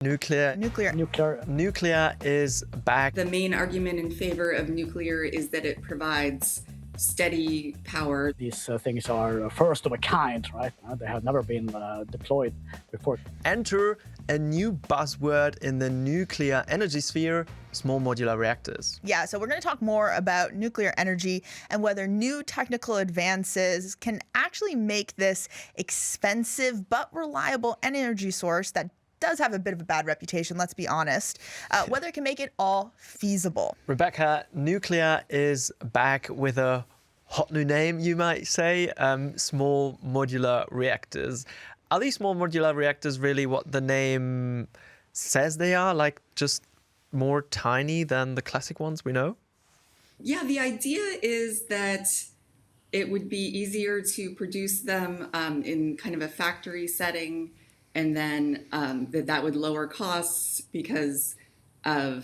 Nuclear is back. The main argument in favor of nuclear is that it provides steady power. These things are first of a kind, right? They have never been deployed before. Enter a new buzzword in the nuclear energy sphere, small modular reactors. Yeah, so we're going to talk more about nuclear energy and whether new technical advances can actually make this expensive but reliable energy source that does have a bit of a bad reputation, let's be honest, whether it can make it all feasible. Rebecca, nuclear is back with a hot new name, you might say, small modular reactors. Are these small modular reactors really what the name says they are, like just more tiny than the classic ones we know? Yeah, the idea is that it would be easier to produce them in kind of a factory setting, and then that would lower costs because there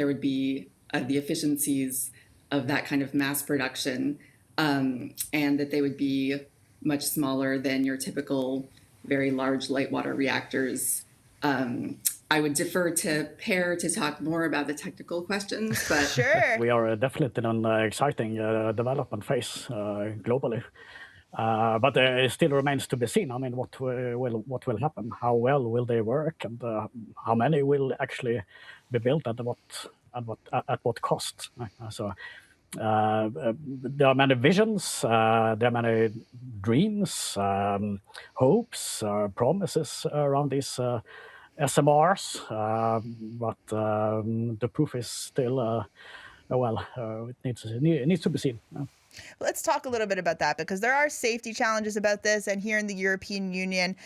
would be the efficiencies of that kind of mass production, and that they would be much smaller than your typical very large light water reactors. I would defer to Per to talk more about the technical questions, but Sure. We are definitely in an exciting development phase globally. But it still remains to be seen. I mean, what will happen? How well will they work, and how many will actually be built at what cost? So there are many visions, there are many dreams, hopes, promises around these SMRs, but the proof is still it needs to be seen. Let's talk a little bit about that, because there are safety challenges about this. And here in the European Union,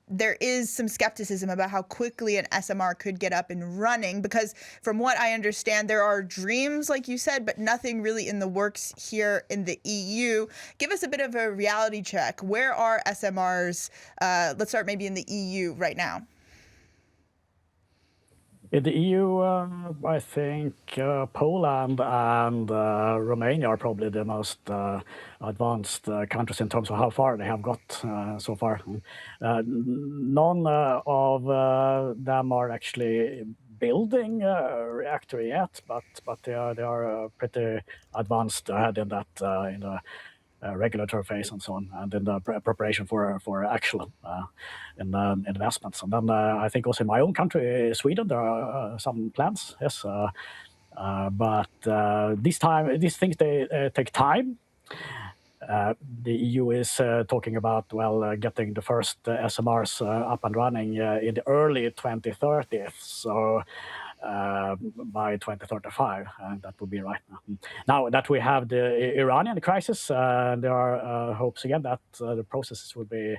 there is some skepticism about how quickly an SMR could get up and running, because from what I understand, there are dreams, like you said, but nothing really in the works here in the EU. Give us a bit of a reality check. Where are SMRs? Let's start maybe in the EU right now. In the EU, I think Poland and Romania are probably the most advanced countries in terms of how far they have got so far. None of them are actually building a reactor yet, but they are pretty advanced ahead in that in the regulatory phase and so on, and in the preparation for actual investments. And then I think also in my own country, Sweden, there are some plans. Yes, but these things they take time. The EU is talking about getting the first SMRs up and running in the early 2030s. So. By 2035, and that would be right now. Now that we have the Iranian crisis, there are hopes again that the processes will be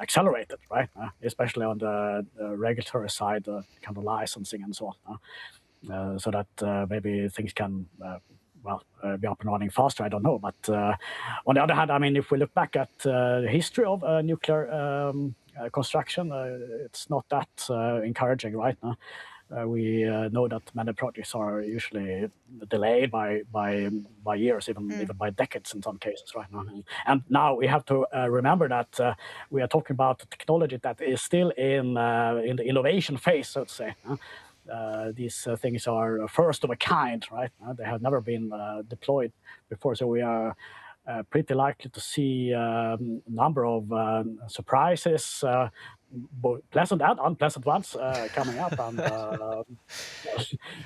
accelerated, right? Especially on the regulatory side, kind of licensing and so on, so that maybe things can be up and running faster. I don't know, but on the other hand, I mean, if we look back at the history of nuclear construction, it's not that encouraging right now. We know that many projects are usually delayed by years, even by decades in some cases right now. And now we have to remember that we are talking about a technology that is still in the innovation phase, so to say. These things are first of a kind, right? They have never been deployed before, so we are pretty likely to see a number of surprises, both pleasant and unpleasant ones coming up, and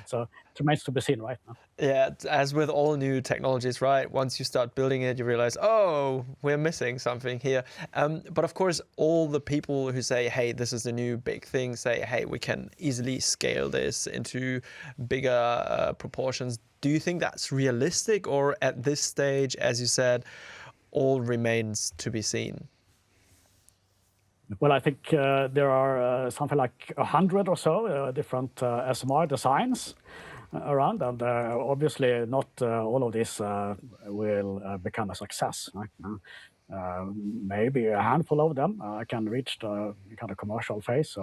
so it remains to be seen right now. Yeah, as with all new technologies, right? Once you start building it, you realize, oh, we're missing something here. But of course, all the people who say, hey, this is the new big thing, say, hey, we can easily scale this into bigger proportions. Do you think that's realistic, or at this stage, as you said, all remains to be seen? Well, I think there are something like 100 or so different SMR designs around, and obviously not all of this will become a success. Right? Maybe a handful of them can reach the kind of commercial phase,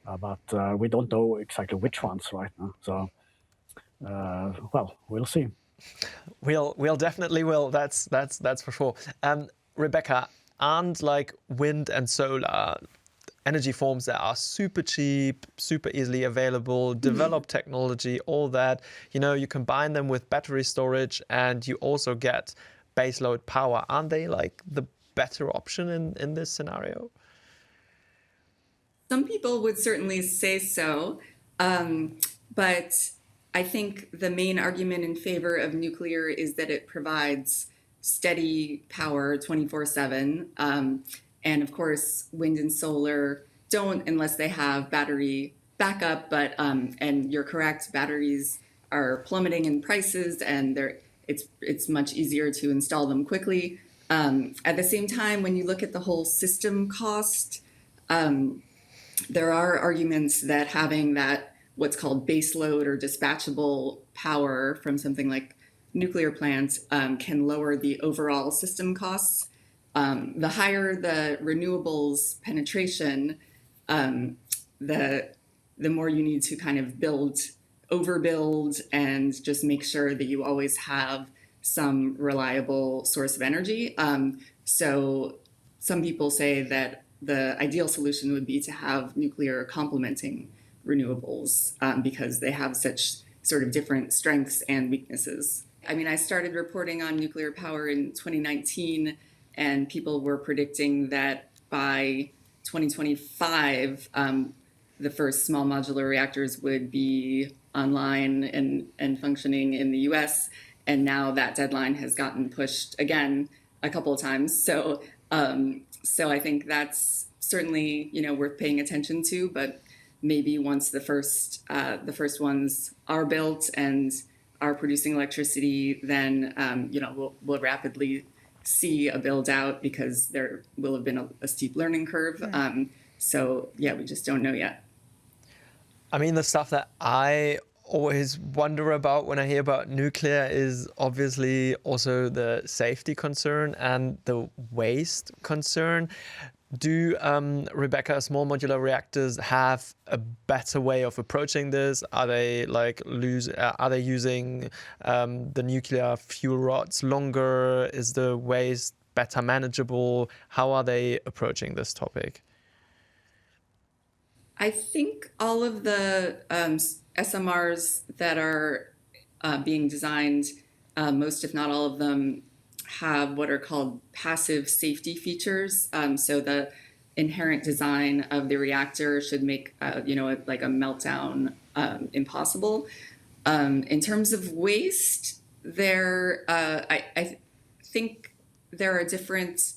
but we don't know exactly which ones right now. So, we'll see. We'll definitely will. That's for sure. Rebecca, and like wind and solar, energy forms that are super cheap, super easily available, develop technology, all that. You combine them with battery storage and you also get baseload power. Aren't they like the better option in this scenario? Some people would certainly say so, but I think the main argument in favor of nuclear is that it provides steady power 24/7. And of course, wind and solar don't unless they have battery backup. But and you're correct, batteries are plummeting in prices, and it's much easier to install them quickly. At the same time, when you look at the whole system cost, there are arguments that having that what's called baseload or dispatchable power from something like nuclear plants can lower the overall system costs. The higher the renewables penetration, the more you need to kind of overbuild and just make sure that you always have some reliable source of energy. So some people say that the ideal solution would be to have nuclear complementing renewables because they have such sort of different strengths and weaknesses. I mean, I started reporting on nuclear power in 2019, and people were predicting that by 2025, the first small modular reactors would be online and functioning in the US. And now that deadline has gotten pushed again a couple of times. So I think that's certainly worth paying attention to. But maybe once the first ones are built and are producing electricity, then we'll rapidly see a build out because there will have been a steep learning curve. So yeah, we just don't know yet. I mean, the stuff that I always wonder about when I hear about nuclear is obviously also the safety concern and the waste concern. Do, Rebecca, small modular reactors have a better way of approaching this? Are they using the nuclear fuel rods longer? Is the waste better manageable? How are they approaching this topic? I think all of the SMRs that are being designed, most if not all of them, have what are called passive safety features. So the inherent design of the reactor should make like a meltdown impossible. In terms of waste, I think there are different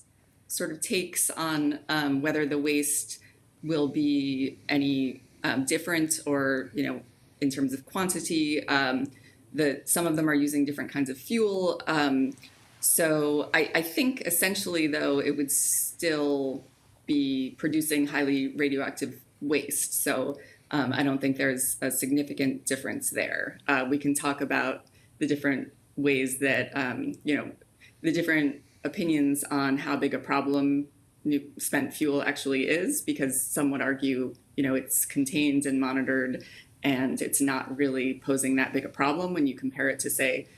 sort of takes on whether the waste will be any different or in terms of quantity. Some of them are using different kinds of fuel. So I think essentially, though, it would still be producing highly radioactive waste. So I don't think there's a significant difference there. We can talk about the different ways that, the different opinions on how big a problem spent fuel actually is, because some would argue, it's contained and monitored and it's not really posing that big a problem when you compare it to, say,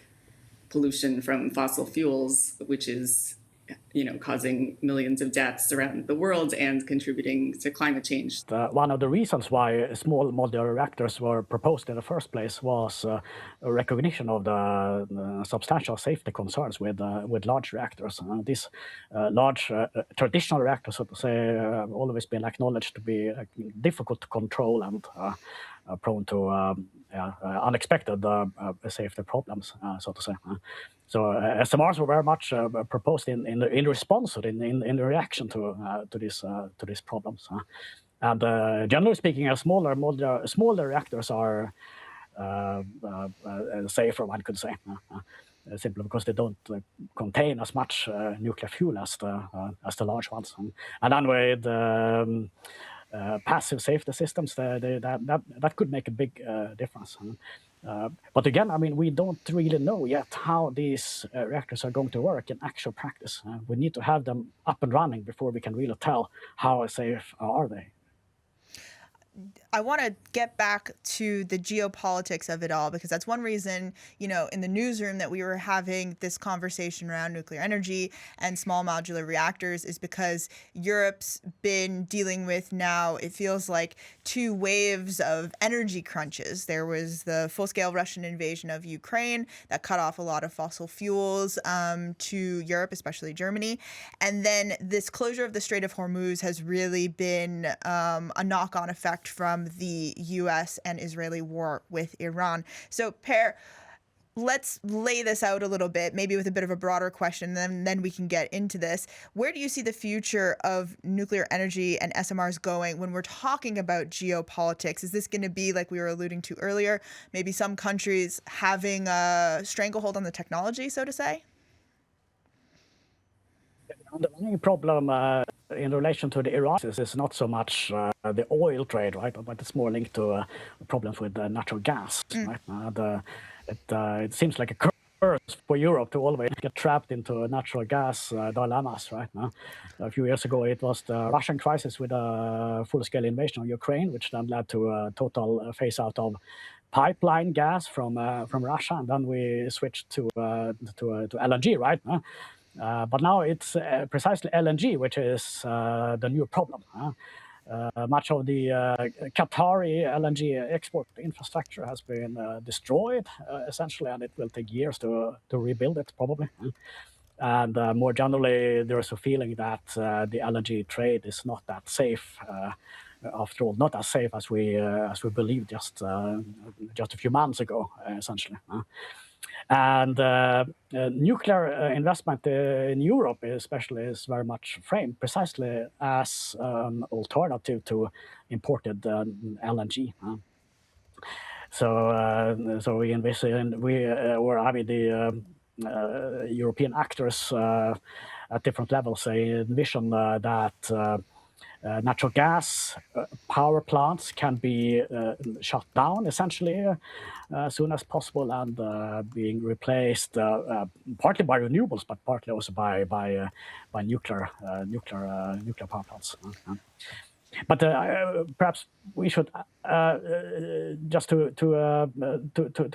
pollution from fossil fuels, which is causing millions of deaths around the world and contributing to climate change. One of the reasons why small modular reactors were proposed in the first place was a recognition of the substantial safety concerns with large reactors. These large traditional reactors, so to say, have always been acknowledged to be difficult to control and prone to unexpected safety problems, so to say. So SMRs were very much proposed in response, in reaction to these problems. And generally speaking, smaller reactors are safer, one could say, simply because they don't contain as much nuclear fuel as the large ones. And anyway, the passive safety systems, that could make a big difference. But again, I mean, we don't really know yet how these reactors are going to work in actual practice. We need to have them up and running before we can really tell how safe are they. I want to get back to the geopolitics of it all, because that's one reason, in the newsroom that we were having this conversation around nuclear energy and small modular reactors is because Europe's been dealing with now, it feels like, 2 waves of energy crunches. There was the full-scale Russian invasion of Ukraine that cut off a lot of fossil fuels to Europe, especially Germany. And then this closure of the Strait of Hormuz has really been a knock-on effect from the U.S. and Israeli war with Iran. So, Per, let's lay this out a little bit, maybe with a bit of a broader question, and then we can get into this. Where do you see the future of nuclear energy and SMRs going when we're talking about geopolitics? Is this going to be, like we were alluding to earlier, maybe some countries having a stranglehold on the technology, so to say? The main problem in relation to the Iran is not so much the oil trade, right? But it's more linked to problems with natural gas, right? It seems like a curse for Europe to always get trapped into natural gas dilemmas, right? A few years ago, it was the Russian crisis with a full-scale invasion of Ukraine, which then led to a total phase-out of pipeline gas from Russia, and then we switched to LNG, right? But now it's precisely LNG, which is the new problem. Much of the Qatari LNG export infrastructure has been destroyed, essentially, and it will take years to rebuild it, probably. And more generally, there is a feeling that the LNG trade is not that safe. After all, not as safe as we believed just a few months ago, essentially. And nuclear investment in Europe, especially, is very much framed precisely as an alternative to imported LNG. So we envision the European actors at different levels. They envision that natural gas power plants can be shut down essentially as soon as possible and being replaced partly by renewables, but partly also by nuclear power plants. But perhaps we should just to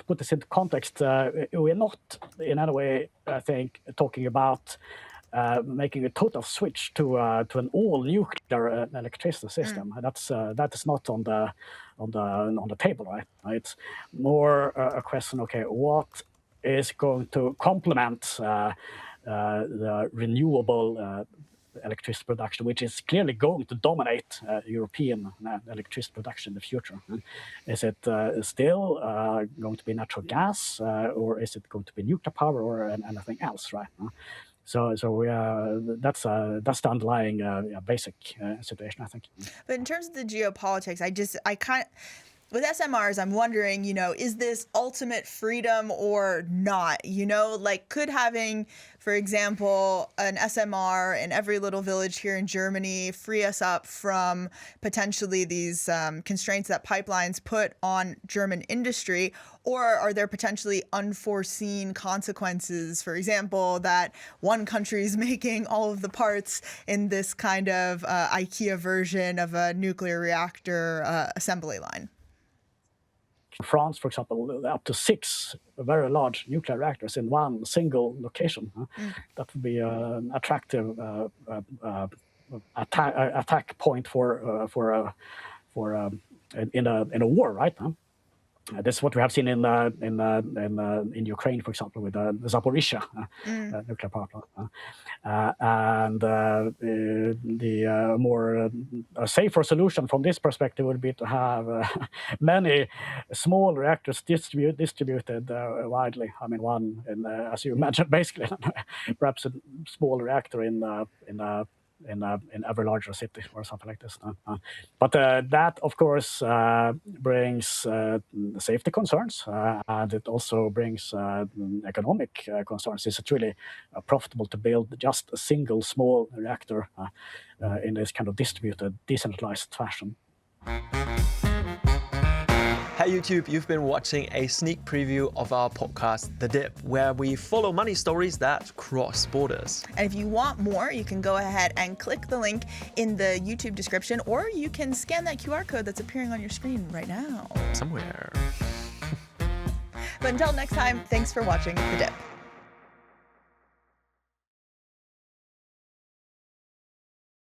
put this into context. We're not in any way, I think, talking about making a total switch to an all nuclear electricity system. That is not on the table, right? It's more a question. Okay, what is going to complement the renewable electricity production, which is clearly going to dominate European electricity production in the future? Is it still going to be natural gas, or is it going to be nuclear power, or anything else, right? So that's the underlying basic situation, I think. But in terms of the geopolitics, with SMRs, I'm wondering, is this ultimate freedom or not? Could having, for example, an SMR in every little village here in Germany free us up from potentially these constraints that pipelines put on German industry? Or are there potentially unforeseen consequences, for example, that one country is making all of the parts in this kind of IKEA version of a nuclear reactor assembly line? France, for example, up to 6 very large nuclear reactors in one single location. That would be an attractive attack point in a war, right? This is what we have seen in Ukraine, for example, with the Zaporizhzhia nuclear power plant. And the more safer solution from this perspective would be to have many small reactors distributed widely. I mean, one, as you mentioned, basically, perhaps a small reactor in every larger city or something like this. But that, of course, brings safety concerns, and it also brings economic concerns. Is it really profitable to build just a single small reactor in this kind of distributed, decentralized fashion? Hey YouTube, you've been watching a sneak preview of our podcast, The Dip, where we follow money stories that cross borders. And if you want more, you can go ahead and click the link in the YouTube description, or you can scan that QR code that's appearing on your screen right now. Somewhere. But until next time, thanks for watching The Dip.